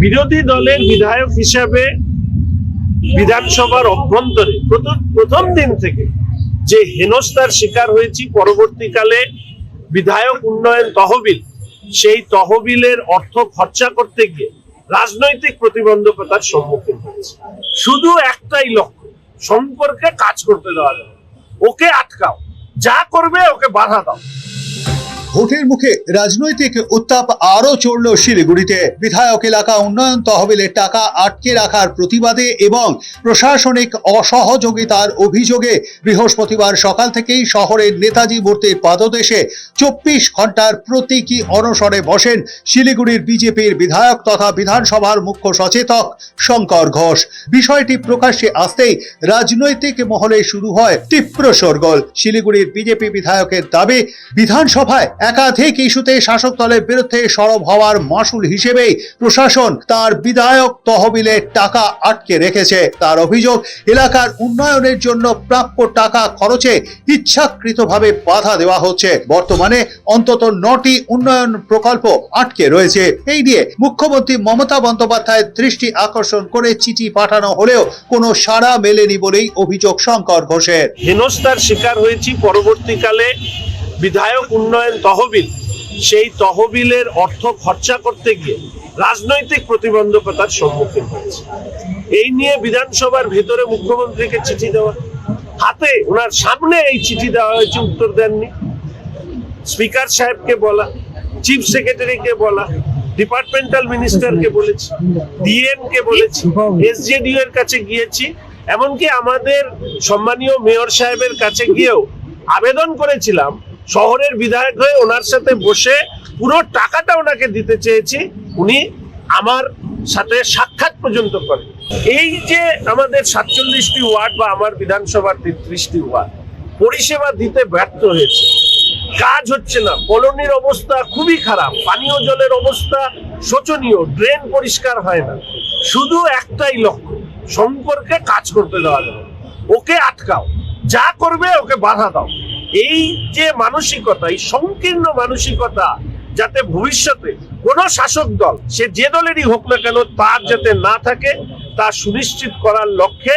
বিরোধী দলের বিধায়ক হিসাবে বিধানসভার অভ্যন্তরে প্রথম দিন থেকে যে হেনস্থার শিকার হয়েছি, পরবর্তীকালে বিধায়ক উন্নয়ন তহবিল, সেই তহবিলের অর্থ খরচা করতে গিয়ে রাজনৈতিক প্রতিবন্ধকতার সম্মুখীন হয়েছে। শুধু একটাই লক্ষ্য, সম্পর্কে কাজ করতে দেওয়া যাবে, ওকে আটকাও, যা করবে ওকে বাধা দাও। ভোটের মুখে রাজনৈতিক উত্তাপ আরো চড়ল শিলিগুড়িতে। বিধায়ক এলাকা উন্নয়ন তহবিলের টাকা আটকে রাখার প্রতিবাদে এবং প্রশাসনিক অসহযোগিতার অভিযোগে বৃহস্পতিবার সকাল থেকেই শহরের নেতাজি মূর্তির পাদদেশে 24 ঘন্টার প্রতীকী অনশনে বসেন শিলিগুড়ির বিজেপির বিধায়ক তথা বিধানসভার মুখ্য সচেতক শঙ্কর ঘোষ। বিষয়টি প্রকাশ্যে আসতেই রাজনৈতিক মহলে শুরু হয় তীব্র শোরগোল। শিলিগুড়ির বিজেপি বিধায়কের দাবি, বিধানসভায় একাধিক ইস্যুতে শাসক দলের বিরুদ্ধে সরব হওয়ার মাসুল হিসেবেই প্রশাসন তার বিধায়ক তহবিলের টাকা আটকে রেখেছে। তার অভিযোগ, এলাকার উন্নয়নের জন্য প্রাপ্য টাকা খরচে ইচ্ছাকৃতভাবে বাধা দেওয়া হচ্ছে। বর্তমানে অন্তত 9টি উন্নয়ন প্রকল্প আটকে রয়েছে। এই নিয়ে মুখ্যমন্ত্রী মমতা বন্দ্যোপাধ্যায়ের দৃষ্টি আকর্ষণ করে চিঠি পাঠানো হলেও কোনো সাড়া মেলেনি বলেই অভিযোগ শঙ্কর ঘোষের। হেনস্থার শিকার হয়েছি, পরবর্তীকালে বিধায়ক উন্নয়ন তহবিল, সেই তহবিলের অর্থ খরচা করতে গিয়ে রাজনৈতিক প্রতিবন্ধকতার সম্মুখীন হয়েছে। এই নিয়ে বিধানসভার ভেতরে মুখ্যমন্ত্রীকে চিঠি দেওয়া, হাতে ওনার সামনে এই চিঠি দেওয়া হয়েছে, উত্তর দেননি। স্পিকার সাহেবকে বলা, চিফ সেক্রেটারিকে বলা, ডিপার্টমেন্টাল মিনিস্টারকে বলেছি, ডিএম কে বলেছি, এসজেডিও এর কাছে গিয়েছি, এমনকি আমাদের সম্মানীয় মেয়র সাহেবের কাছে গিয়েও আবেদন করেছিলাম। শহরের বিধায়ক হয়ে ওনার সাথে বসে পুরো টাকাটা ওনাকে দিতে চেয়েছি, উনি আমার সাথে সাক্ষাৎ পর্যন্ত করেন। এই যে আমাদের 47টি ওয়ার্ড বা আমার বিধানসভার 33টি ওয়ার্ড পরিষেবা দিতে ব্যর্থ হয়েছে, কাজ হচ্ছে না, কলোনির অবস্থা খুবই খারাপ, পানীয় জলের অবস্থা শোচনীয়, ড্রেন পরিষ্কার হয় না। শুধু একটাই লক্ষ্য, সম্পর্কে কাজ করতে দেওয়া যাবে, ওকে আটকাও, যা করবে ওকে বাধা দাও। এই যে মানসিকতা, এই সংকীর্ণ মানসিকতা, যাতে ভবিষ্যতে কোন শাসক দল, সে যে দলেরই হোক না কেন, তার যাতে না থাকে, তা সুনিশ্চিত করার লক্ষ্যে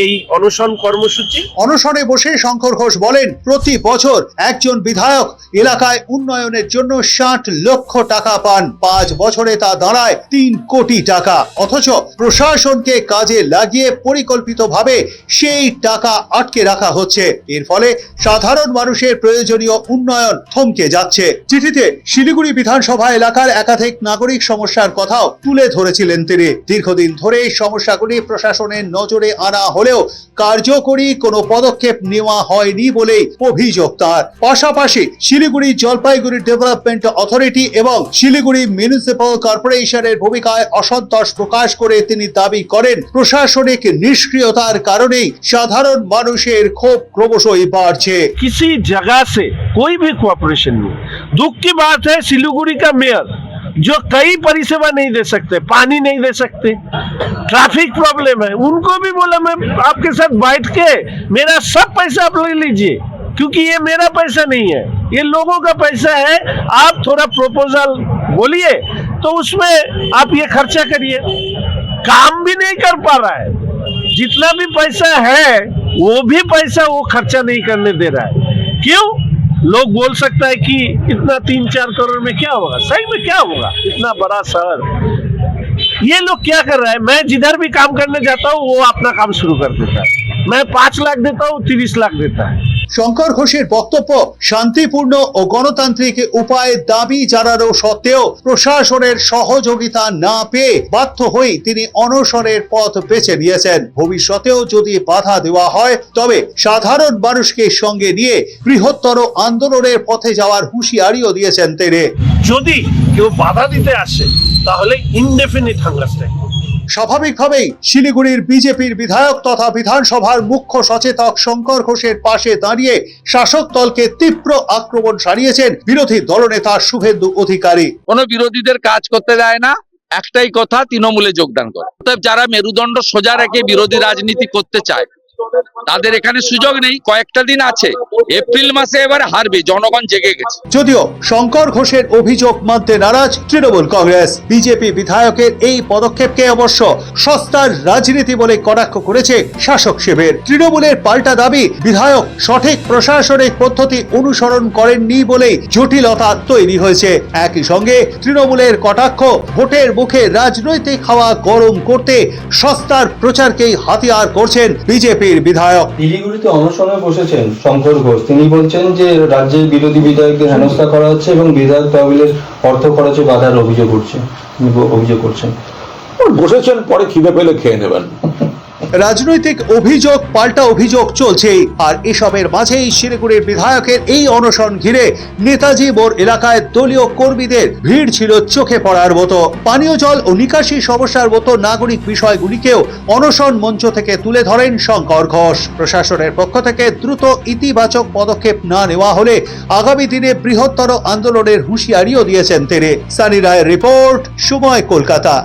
এই অনশন কর্মসূচি। অনশনে বসে শঙ্কর ঘোষ বলেন, প্রতি বছর একজন বিধায়ক এলাকায় উন্নয়নের জন্য 60 লক্ষ টাকা পান। 5 বছরে তা দাঁড়ায় 3 কোটি টাকা। অথচ প্রশাসনকে কাজে লাগিয়ে পরিকল্পিতভাবে সেই টাকা আটকে রাখা হচ্ছে। এর ফলে সাধারণ মানুষের প্রয়োজনীয় উন্নয়ন থমকে যাচ্ছে। চিঠিতে শিলিগুড়ি বিধানসভা এলাকার একাধিক নাগরিক সমস্যার কথাও তুলে ধরেছিলেন তিনি। দীর্ঘদিন ধরে এই সমস্যাগুলি প্রশাসনের নজরে আনা হলেও কার্যকরী কোনো পদক্ষেপ নেওয়া হয়নি বলেই অভিযোগ তার। পাশাপাশি শিলিগুড়ি জলপাইগুড়ি ডেভেলপমেন্ট অথরিটি এবং শিলিগুড়ি মিউনিসিপাল কর্পোরেশনের ভূমিকায় অসন্তোষ প্রকাশ করে তিনি দাবি করেন, প্রশাসনিক নিষ্ক্রিয়তার কারণেই সাধারণ মানুষের ক্ষোভ ক্রমশই বাড়ছে। किसी जगह से कोई भी कोऑपरेशन नहीं। दुख की बात है, सिलीगुड़ी का मेयर जो कई परिसेवा नहीं दे सकते, पानी नहीं दे सकते, ट्रैफिक प्रॉब्लम है, उनको भी बोला मैं आपके साथ बैठ के मेरा सब पैसा आप ले लीजिए, क्योंकि ये मेरा पैसा नहीं है, ये लोगों का पैसा है। आप थोड़ा प्रपोजल बोलिए तो उसमें आप ये खर्चा करिए। काम भी नहीं कर पा रहा है, जितना भी पैसा है वो भी पैसा वो खर्चा नहीं करने दे रहा है। क्यों? लोग बोल सकता है कि इतना 3-4 करोड़ में क्या होगा, सही में क्या होगा, इतना बड़ा शहर। ये लोग क्या कर रहा है, मैं जिधर भी काम करने जाता हूँ वो अपना काम शुरू कर देता है, मैं 5 लाख देता हूँ 30 लाख देता है। শঙ্কর ঘোষের বক্তব্য, শান্তিপূর্ণ ও গণতান্ত্রিক উপায়ে দাবি জানানো সত্ত্বেও প্রশাসনের সহযোগিতা না পেয়ে বাধ্য হয়ে তিনি অনশনের পথ বেছে নিয়েছেন। ভবিষ্যতেও যদি বাধা দেওয়া হয় তবে সাধারণ মানুষকে সঙ্গে নিয়ে বৃহত্তর আন্দোলনের পথে যাওয়ার হুঁশিয়ারিও দিয়েছেন তিনি। যদি কেউ বাধা দিতে আসে তাহলে ইনডেফিনিট হাঙ্গার স্ট্রাইক। স্বাভাবিকভাবেই শিলিগুড়ির বিজেপির বিধায়ক তথা বিধানসভার মুখ্য সচেতক শঙ্কর ঘোষের পাশে দাঁড়িয়ে শাসক দলকে তীব্র আক্রমণ সারিয়েছেন বিরোধী দলনেতা শুভেন্দু অধিকারী। কোনো বিরোধীদের কাজ করতে দেয় না, একটাই কথা, তৃণমূলে যোগদান করে। যারা মেরুদণ্ড সোজা রেখে বিরোধী রাজনীতি করতে চায় তাদের এখানে সুযোগ নেই, কয়েকটা দিন আছে, এপ্রিল মাসে এবার হারবে, জনগণ জেগে গেছে। যদিও শঙ্কর ঘোষের অভিযোগ মানতে নারাজ তৃণমূল কংগ্রেস। বিজেপি বিধায়কের এই পদক্ষেপকে অবশ্য সস্তার রাজনীতি বলে কটাক্ষ করেছে শাসক শিবির। তৃণমূলের পাল্টা দাবি, বিধায়ক সঠিক প্রশাসনিক পদ্ধতি অনুসরণ করেননি বলেই জটিলতা তৈরি হয়েছে। একই সঙ্গে তৃণমূলের কটাক্ষ, ভোটের মুখে রাজনৈতিক হাওয়া গরম করতে সস্তার প্রচারকেই হাতিয়ার করছেন বিজেপির বিধায়ক। শিলিগুড়িতে অনশনে বসেছেন শঙ্কর ঘোষ। তিনি বলছেন যে রাজ্যের বিরোধী বিধায়কদের হেনস্থা করা হচ্ছে এবং বিধায়ক তহবিলের অর্থ খরচে বাধার অভিযোগ করছেন। বসেছেন, পরে খিদে পেলে খেয়ে নেবেন। রাজনৈতিক অভিযোগ পাল্টা অভিযোগ চলছেই। আর এসবের মাঝেই শিলিগুড়ির বিধায়কের এই অনশন ঘিরে নেতাজি মোড় এলাকায় দলীয় কর্মীদের ভিড় ছিল চোখে পড়ার মতো। পানীয় জল ও নিকাশি সমস্যার মতো নাগরিক বিষয়গুলিকেও অনশন মঞ্চ থেকে তুলে ধরেন শঙ্কর ঘোষ। প্রশাসনের পক্ষ থেকে দ্রুত ইতিবাচক পদক্ষেপ না নেওয়া হলে আগামী দিনে বৃহত্তর আন্দোলনের হুঁশিয়ারিও দিয়েছেন তিনি। সানি রায়ের রিপোর্ট, সময়, কলকাতা।